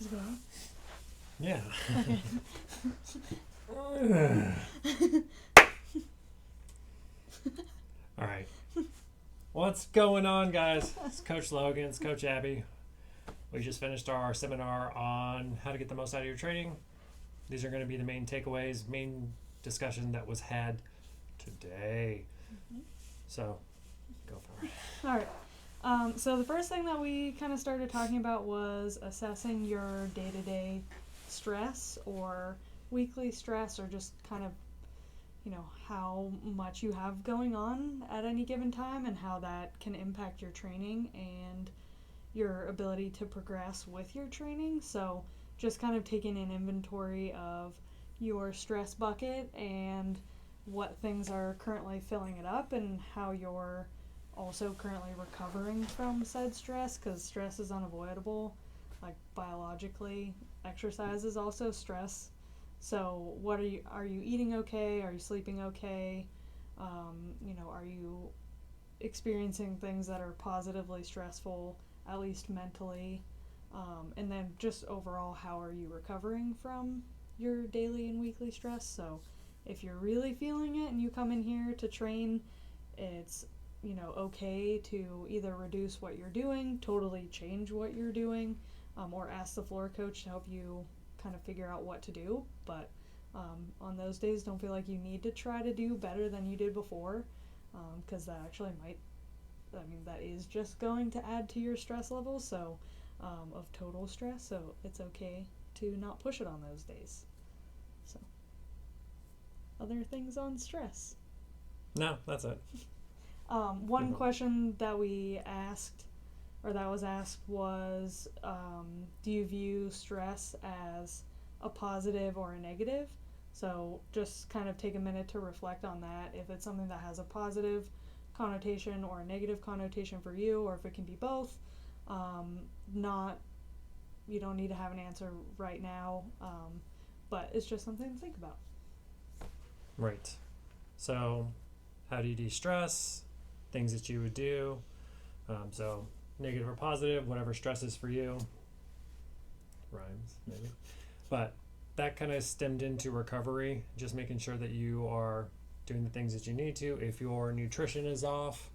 Is it going? Yeah. Okay. All right. What's going on, guys? It's Coach Logan. It's Coach Abby. We just finished our seminar on how to get the most out of your training. These are going to be the main takeaways, main discussion that was had today. So, go for it. All right. So the first thing that we kind of started talking about was assessing your day-to-day stress or weekly stress, or just kind of, how much you have going on at any given time and how that can impact your training and your ability to progress with your training. So just kind of taking an inventory of your stress bucket and what things are currently filling it up and how you're also currently recovering from said stress, because stress is unavoidable. Like biologically, exercise is also stress. So what are you eating okay? Are you sleeping okay? Are you experiencing things that are positively stressful, at least mentally? And then just overall, how are you recovering from your daily and weekly stress? So if you're really feeling it and you come in here to train, it's okay to either reduce what you're doing, totally change what you're doing, or ask the floor coach to help you kind of figure out what to do. But on those days, don't feel like you need to try to do better than you did before, because that actually that is just going to add to your stress level, so of total stress. So it's okay to not push it on those days. So other things on stress. No, that's it. One question that we asked, or that was asked, was do you view stress as a positive or a negative? So just kind of take a minute to reflect on that, if it's something that has a positive connotation or a negative connotation for you, or if it can be both. You don't need to have an answer right now, but it's just something to think about. Right. So, how do you de-stress? Things that you would do. So, negative or positive, whatever stress is for you. Rhymes, maybe. But that kind of stemmed into recovery, just making sure that you are doing the things that you need to. If your nutrition is off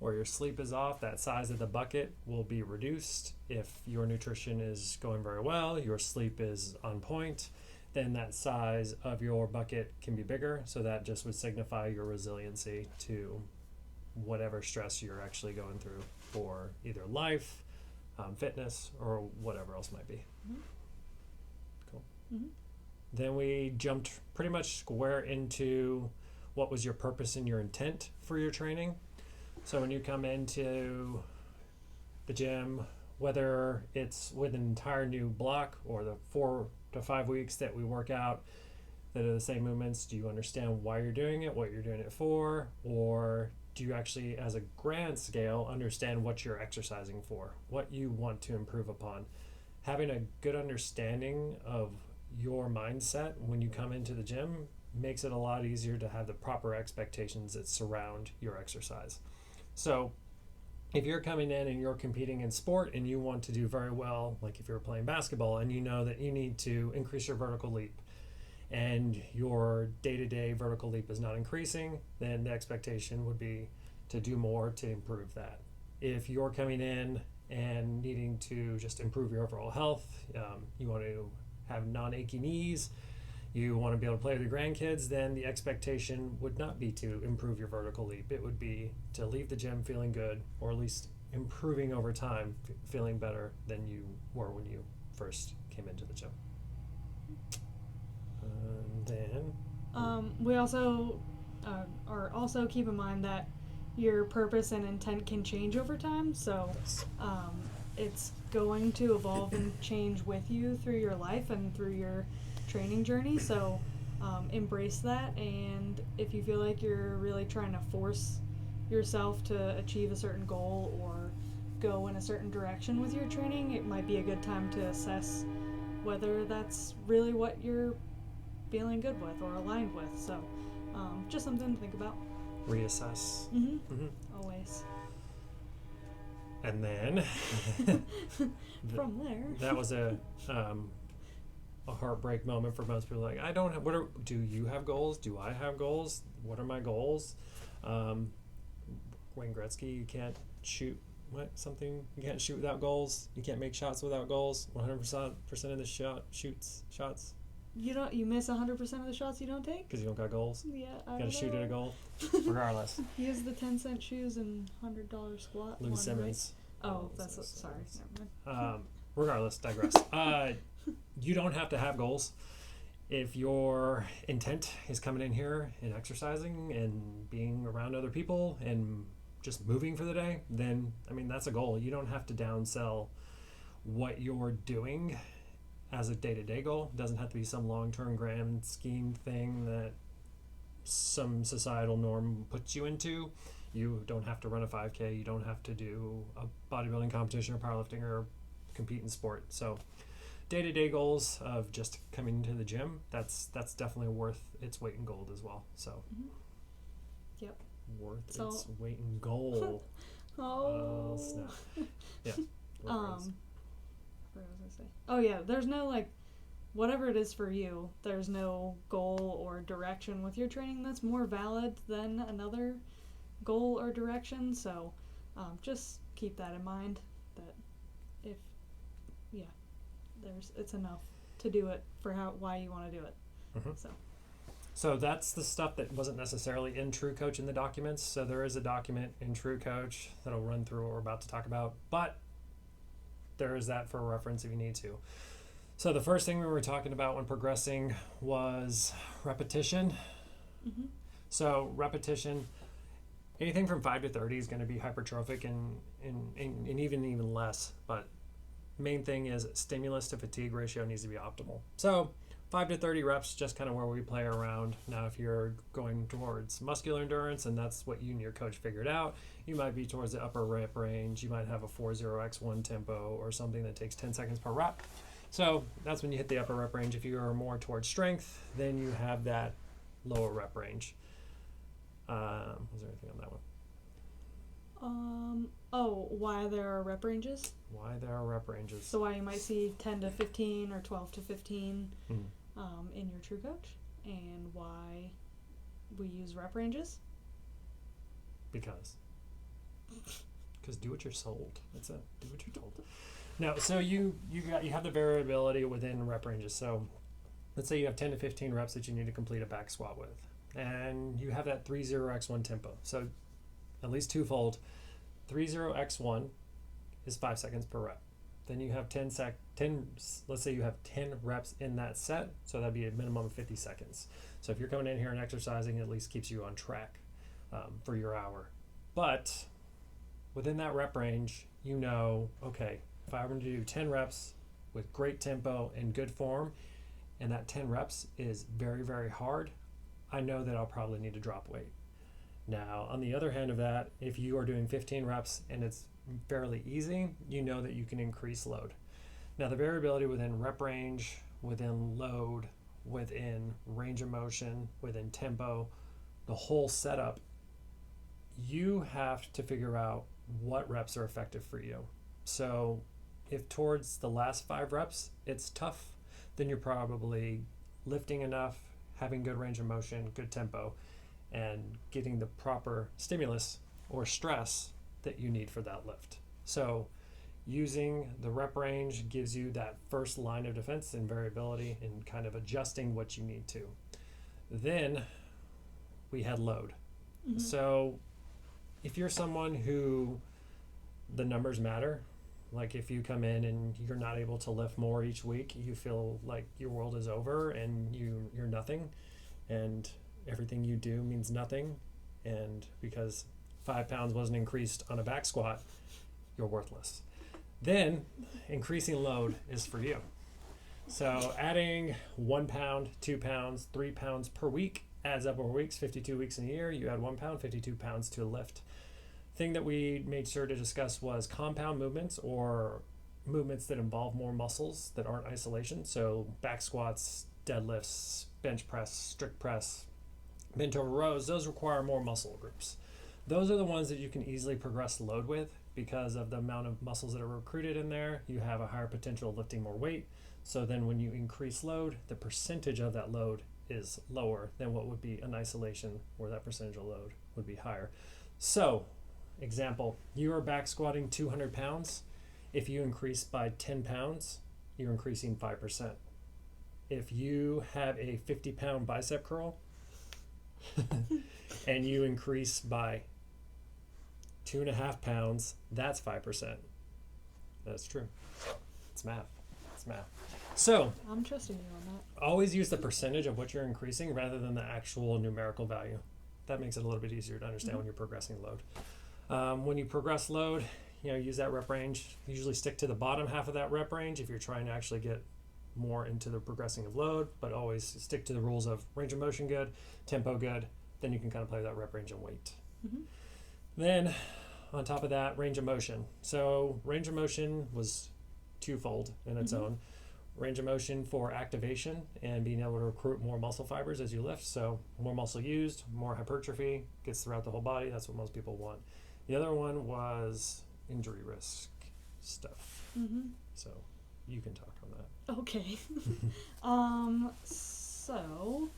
or your sleep is off, that size of the bucket will be reduced. If your nutrition is going very well, your sleep is on point, then that size of your bucket can be bigger. So that just would signify your resiliency to whatever stress you're actually going through for either life, fitness, or whatever else might be. Mm-hmm. Cool. Mm-hmm. Then we jumped pretty much square into what was your purpose and your intent for your training. So when you come into the gym, whether it's with an entire new block or the 4 to 5 weeks that we work out that are the same movements, do you understand why you're doing it, what you're doing it for, or do you actually, as a grand scale, understand what you're exercising for, what you want to improve upon? Having a good understanding of your mindset when you come into the gym makes it a lot easier to have the proper expectations that surround your exercise. So if you're coming in and you're competing in sport and you want to do very well, like if you're playing basketball and you know that you need to increase your vertical leap and your day-to-day vertical leap is not increasing, then the expectation would be to do more to improve that. If you're coming in and needing to just improve your overall health, you want to have non-achy knees, you want to be able to play with your grandkids, then the expectation would not be to improve your vertical leap. It would be to leave the gym feeling good, or at least improving over time, feeling better than you were when you first came into the gym. And then We also keep in mind that your purpose and intent can change over time. So it's going to evolve and change with you through your life and through your training journey. So embrace that. And if you feel like you're really trying to force yourself to achieve a certain goal or go in a certain direction with your training, it might be a good time to assess whether that's really what you're feeling good with or aligned with. So just something to think about. reassess. Mm-hmm. Always. And then From there. that was a heartbreak moment for most people. Like, I don't have. Do you have goals? Do I have goals? What are my goals? Wayne Gretzky, you can't shoot something. You can't shoot without goals. You can't make shots without goals. 100% of the shots. You miss 100% of the shots you don't take? Because you don't got goals. Yeah, I You got to shoot at a goal, regardless. Use the 10-cent shoes and $100 squat. Louis Simmons. Oh, that's sorry. Never mind. Regardless, digress. You don't have to have goals. If your intent is coming in here and exercising and being around other people and just moving for the day, then, I mean, that's a goal. You don't have to downsell what you're doing as a day-to-day goal. It doesn't have to be some long-term grand scheme thing that some societal norm puts you into. You don't have to run a 5K. You don't have to do a bodybuilding competition or powerlifting or compete in sport. So day-to-day goals of just coming to the gym, that's definitely worth its weight in gold as well. So Yep. Worth its weight in gold. Oh Snap. Yeah. what was I say? Oh yeah, there's no whatever it is for you, there's no goal or direction with your training that's more valid than another goal or direction. So just keep that in mind, that if it's enough to do it for why you want to do it. Mm-hmm. So that's the stuff that wasn't necessarily in TrueCoach in the documents. So there is a document in TrueCoach that'll run through what we're about to talk about, but there is that for reference if you need to. So the first thing we were talking about when progressing was repetition. Mm-hmm. So repetition, anything from 5 to 30 is going to be hypertrophic and even less. But main thing is stimulus to fatigue ratio needs to be optimal. So 5 to 30 reps, just kind of where we play around. Now, if you're going towards muscular endurance and that's what you and your coach figured out, you might be towards the upper rep range. You might have a 40x1 tempo or something that takes 10 seconds per rep. So that's when you hit the upper rep range. If you are more towards strength, then you have that lower rep range. Was there anything on that one? Why there are rep ranges? Why there are rep ranges. So why you might see 10 to 15 or 12 to 15 Mm. In your TrueCoach, and why we use rep ranges? Because do what you're sold. That's it. Do what you're told. Now, so you have the variability within rep ranges. So let's say you have 10 to 15 reps that you need to complete a back squat with, and you have that 30x1 tempo. So at least twofold. 30x1 is 5 seconds per rep. Then you have 10, let's say you have 10 reps in that set, so that'd be a minimum of 50 seconds. So if you're coming in here and exercising, it at least keeps you on track for your hour. But within that rep range, okay, if I were to do 10 reps with great tempo and good form, and that 10 reps is very, very hard, I know that I'll probably need to drop weight. Now, on the other hand of that, if you are doing 15 reps and it's fairly easy, you know that you can increase load. Now, the variability within rep range, within load, within range of motion, within tempo, the whole setup, you have to figure out what reps are effective for you. So if towards the last 5 reps it's tough, then you're probably lifting enough, having good range of motion, good tempo, and getting the proper stimulus or stress that you need for that lift. So using the rep range gives you that first line of defense and variability and kind of adjusting what you need to. Then we had load. Mm-hmm. So if you're someone who the numbers matter, like if you come in and you're not able to lift more each week, you feel like your world is over and you're nothing and everything you do means nothing, and because 5 pounds wasn't increased on a back squat, you're worthless. Then increasing load is for you. So adding 1 pound, 2 pounds, 3 pounds per week adds up over weeks, 52 weeks in a year. You add 1 pound, 52 pounds to a lift. Thing that we made sure to discuss was compound movements, or movements that involve more muscles that aren't isolation. So back squats, deadlifts, bench press, strict press, bent over rows, those require more muscle groups. Those are the ones that you can easily progress load with because of the amount of muscles that are recruited in there, you have a higher potential of lifting more weight. So then when you increase load, the percentage of that load is lower than what would be in isolation, where that percentage of load would be higher. So, example, you are back squatting 200 pounds. If you increase by 10 pounds, you're increasing 5%. If you have a 50-pound bicep curl and you increase by 2.5 pounds, that's 5%. That's true. It's math. It's math. So I'm trusting you on that. always use the percentage of what you're increasing rather than the actual numerical value. That makes it a little bit easier to understand when you're progressing load. When you progress load, use that rep range. Usually stick to the bottom half of that rep range if you're trying to actually get more into the progressing of load, but always stick to the rules of range of motion good, tempo good. Then you can kind of play with that rep range and weight. Mm-hmm. Then on top of that, range of motion. So range of motion was twofold in its own. Range of motion for activation and being able to recruit more muscle fibers as you lift. So more muscle used, more hypertrophy gets throughout the whole body. That's what most people want. The other one was injury risk stuff. So you can talk on that. Okay. So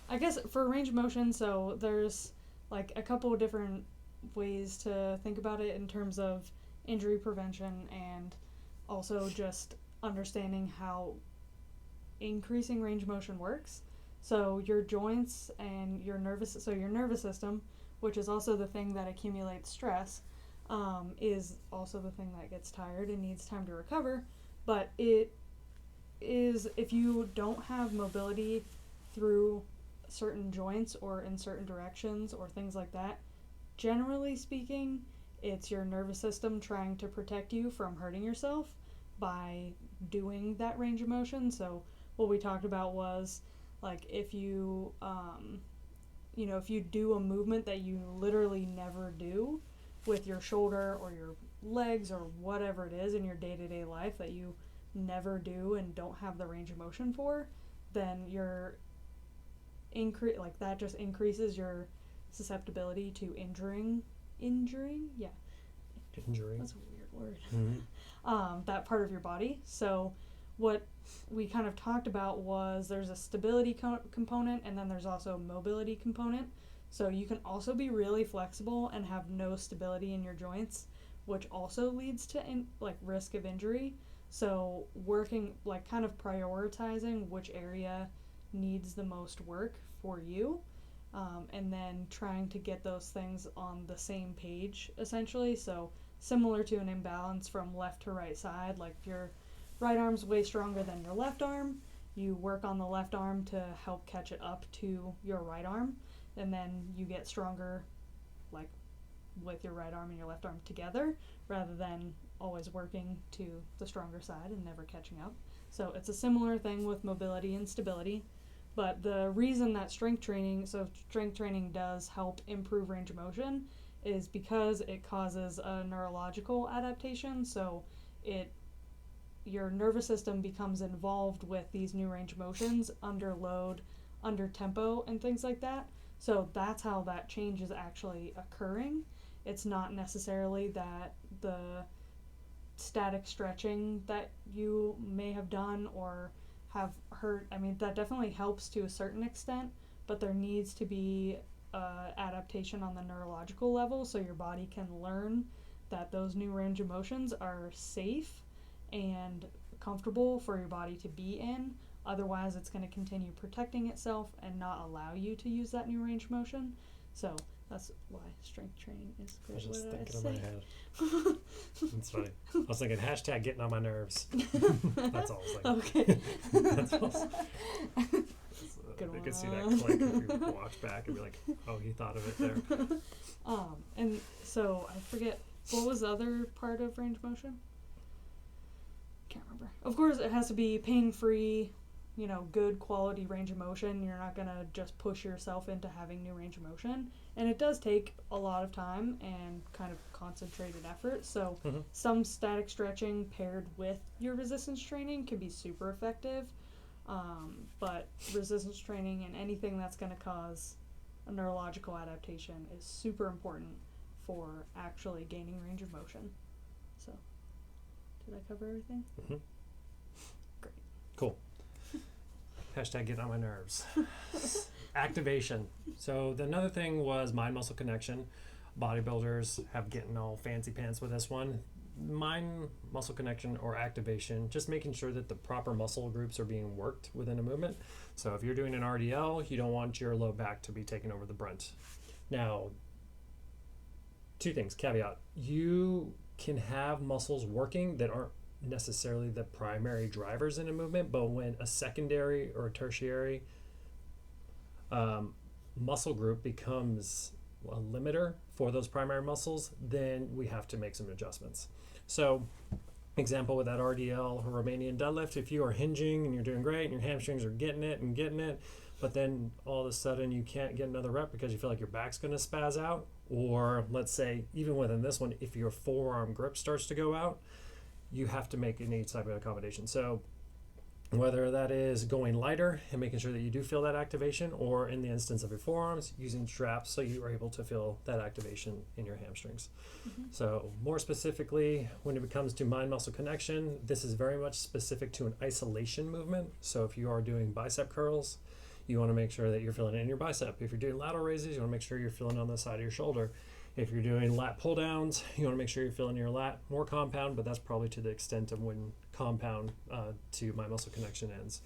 I guess for range of motion, so there's like a couple of different ways to think about it in terms of injury prevention and also just understanding how increasing range of motion works. So your joints and your nervous system, which is also the thing that accumulates stress, is also the thing that gets tired and needs time to recover. But it is, if you don't have mobility through certain joints or in certain directions or things like that, generally speaking, it's your nervous system trying to protect you from hurting yourself by doing that range of motion. So what we talked about was like if you if you do a movement that you literally never do with your shoulder or your legs or whatever it is in your day-to-day life that you never do and don't have the range of motion for, then that just increases your susceptibility to injuring. Yeah. Injury. That's a weird word. Mm-hmm. That part of your body. So what we kind of talked about was there's a stability component and then there's also a mobility component. So you can also be really flexible and have no stability in your joints, which also leads to risk of injury. So working, kind of prioritizing which area needs the most work for you, and then trying to get those things on the same page, essentially. So similar to an imbalance from left to right side, like if your right arm's way stronger than your left arm, you work on the left arm to help catch it up to your right arm, and then you get stronger with your right arm and your left arm together rather than always working to the stronger side and never catching up. So it's a similar thing with mobility and stability. But the reason that strength training does help improve range of motion is because it causes a neurological adaptation. So your nervous system becomes involved with these new range of motions under load, under tempo, and things like that. So that's how that change is actually occurring. It's not necessarily that the static stretching that you may have done or have hurt. I mean, that definitely helps to a certain extent, but there needs to be adaptation on the neurological level so your body can learn that those new range of motions are safe and comfortable for your body to be in. Otherwise, it's going to continue protecting itself and not allow you to use that new range of motion. So that's why strength training is great. I was just What did thinking I in say? my head. That's funny. I was thinking hashtag getting on my nerves. That's all I was thinking. Okay. That's all. Good You could see one. that click if you watch back and be like, oh, he thought of it there. And so I forget, what was the other part of range of motion? Can't remember. Of course, it has to be pain-free, good quality range of motion. You're not going to just push yourself into having new range of motion. And it does take a lot of time and kind of concentrated effort. So some static stretching paired with your resistance training can be super effective. But resistance training and anything that's going to cause a neurological adaptation is super important for actually gaining range of motion. So, did I cover everything? Mm-hmm. Great. Cool. Hashtag get on my nerves. Activation. So another thing was mind muscle connection. Bodybuilders have getting all fancy pants with this one. Mind muscle connection or activation, just making sure that the proper muscle groups are being worked within a movement. So if you're doing an RDL, you don't want your low back to be taking over the brunt. Now, two things, caveat. You can have muscles working that aren't necessarily the primary drivers in a movement, but when a secondary or a tertiary muscle group becomes a limiter for those primary muscles, then we have to make some adjustments. So, example with that RDL or Romanian deadlift, if you are hinging and you're doing great and your hamstrings are getting it, but then all of a sudden you can't get another rep because you feel like your back's going to spaz out, or let's say even within this one, if your forearm grip starts to go out, you have to make any type of accommodation. So whether that is going lighter and making sure that you do feel that activation, or in the instance of your forearms, using straps so you are able to feel that activation in your hamstrings. Mm-hmm. So more specifically, when it comes to mind muscle connection, this is very much specific to an isolation movement. So if you are doing bicep curls, you want to make sure that you're feeling it in your bicep. If you're doing lateral raises, you want to make sure you're feeling on the side of your shoulder. If you're doing lat pull downs, you want to make sure you're feeling your lat more compound, but that's probably to the extent of when compound to mind muscle connection ends.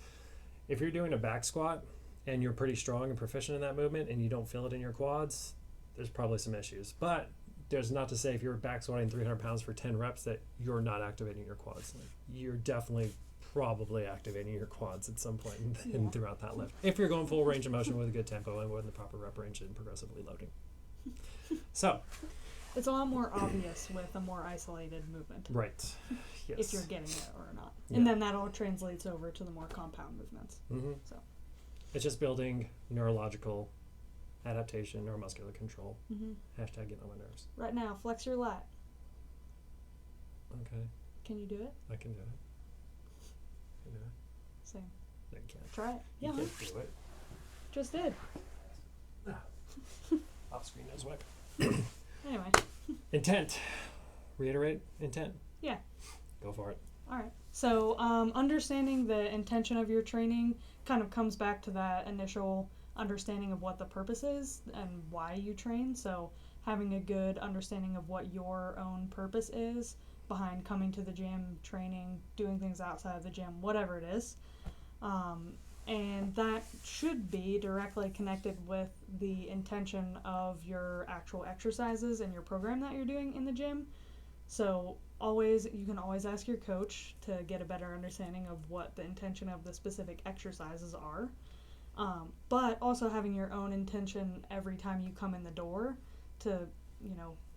If you're doing a back squat and you're pretty strong and proficient in that movement and you don't feel it in your quads, there's probably some issues. But there's not to say if you're back squatting 300 pounds for 10 reps that you're not activating your quads. You're definitely probably activating your quads at some point throughout that lift. If you're going full range of motion with a good tempo and with the proper rep range and progressively loading. So it's a lot more obvious with a more isolated movement. Right. Yes. If you're getting it or not. Yeah. And then that all translates over to the more compound movements. Mm-hmm. So it's just building neurological adaptation or muscular control. mm-hmm. Hashtag get on my nerves. Right now, flex your lat. Okay. Can you do it? I can do it. Can do it. Same. No, you can't. Try it. You Yeah. can't do it. Just did. Off screen nose wipe. Anyway. Intent. Reiterate intent. Yeah. Go for it. All right. So understanding the intention of your training kind of comes back to that initial understanding of what the purpose is and why you train. So having a good understanding of what your own purpose is behind coming to the gym, training, doing things outside of the gym, whatever it is. And that should be directly connected with the intention of your actual exercises and your program that you're doing in the gym. So you can always ask your coach to get a better understanding of what the intention of the specific exercises are. But also having your own intention every time you come in the door to,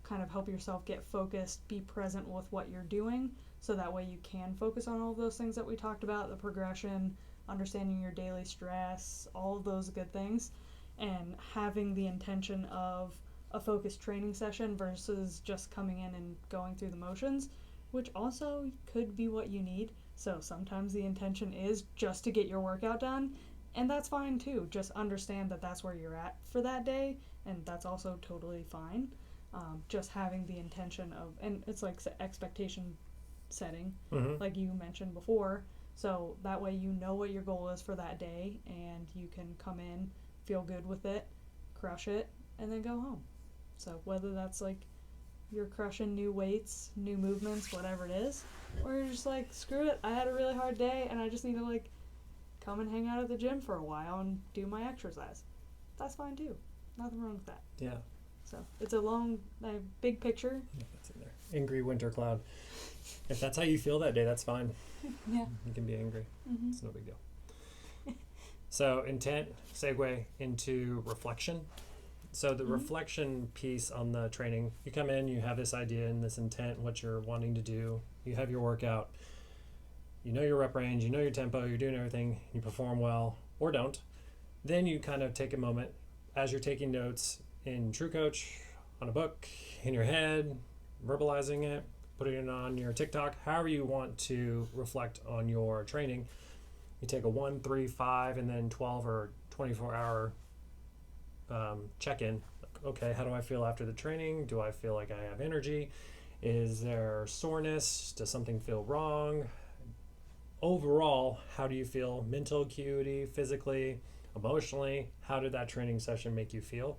kind of help yourself get focused, be present with what you're doing, so that way you can focus on all of those things that we talked about, the progression, understanding your daily stress, all of those good things, and having the intention of a focused training session versus just coming in and going through the motions, which also could be what you need. So sometimes the intention is just to get your workout done, and that's fine too. Just understand that that's where you're at for that day, and that's also totally fine. Just having the intention of, and it's like expectation setting, Mm-hmm. like you mentioned before. So that way you know what your goal is for that day, and you can come in, feel good with it, crush it, and then go home. So whether that's like you're crushing new weights, new movements, whatever it is, or you're just like, screw it, I had a really hard day and I just need to like come and hang out at the gym for a while and do my exercise. That's fine too. Nothing wrong with that. Yeah. So it's a big picture. That's in there. Angry winter cloud. If that's how you feel that day, that's fine. Yeah. You can be angry. Mm-hmm. It's no big deal. So intent, segue into reflection. So the reflection piece on the training, you come in, you have this idea and this intent, what you're wanting to do. You have your workout. You know your rep range, you know your tempo, you're doing everything, you perform well or don't. Then you kind of take a moment as you're taking notes in TrueCoach, on a book, in your head, verbalizing it, putting it on your TikTok, however you want to reflect on your training. You take a 1, 3, 5, and then 12 or 24-hour check-in. Okay, how do I feel after the training? Do I feel like I have energy? Is there soreness? Does something feel wrong? Overall, how do you feel? Mental acuity, physically, emotionally? How did that training session make you feel?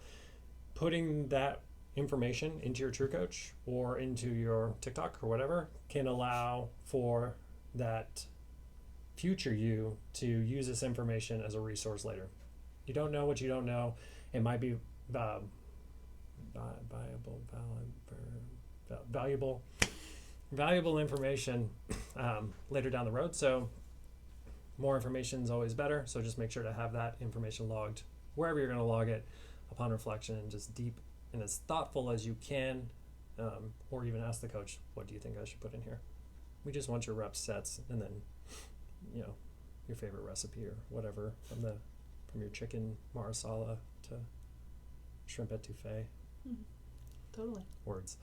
Putting that information into your True Coach or into your TikTok or whatever can allow for that future you to use this information as a resource later. You don't know what you don't know. It might be valuable information later down the road. So more information is always better. So just make sure to have that information logged wherever you're going to log it upon reflection, and just deep and as thoughtful as you can, or even ask the coach, what do you think I should put in here? We just want your rep sets, and then your favorite recipe or whatever, from your chicken marsala to shrimp etouffee. Totally. Words.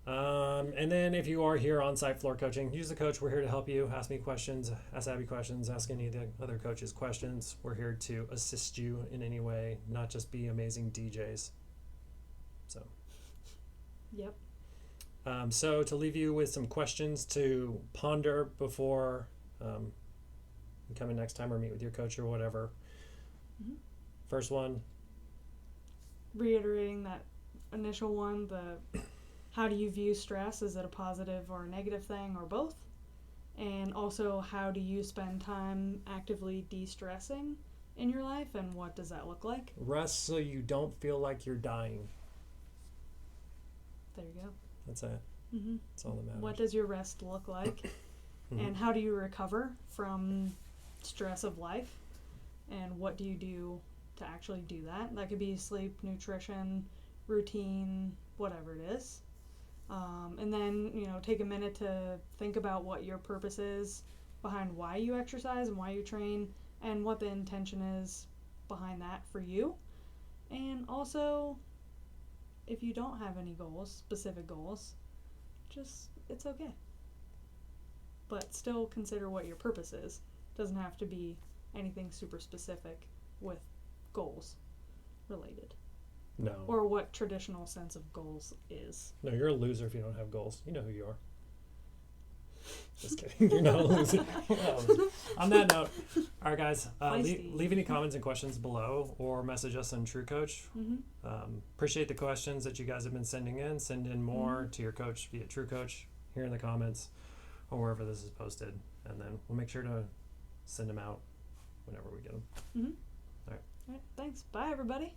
And then if you are here on site floor coaching, use the coach. We're here to help you. Ask me questions, ask Abby questions, ask any of the other coaches questions. We're here to assist you in any way, not just be amazing DJs. So. Yep. So to leave you with some questions to ponder before you come in next time or meet with your coach or whatever. Mm-hmm. First one. Reiterating that initial one, how do you view stress? Is it a positive or a negative thing, or both? And also, how do you spend time actively de-stressing in your life, and what does that look like? Rest so you don't feel like you're dying. There you go. That's it. Mm-hmm. That's all that matters. What does your rest look like? And how do you recover from stress of life? And what do you do to actually do that? That could be sleep, nutrition, routine, whatever it is. And then, take a minute to think about what your purpose is behind why you exercise and why you train, and what the intention is behind that for you. And also, if you don't have any goals, specific goals, it's okay. But still consider what your purpose is. Doesn't have to be anything super specific with goals related. No. Or what traditional sense of goals is. No, you're a loser if you don't have goals. You know who you are. Just kidding. You're not a loser. On that note, all right, guys, leave any comments and questions below, or message us on True Coach. Appreciate the questions that you guys have been sending in. Send in more to your coach via True Coach here in the comments or wherever this is posted, and then we'll make sure to send them out whenever we get them. All right, thanks. Bye, everybody.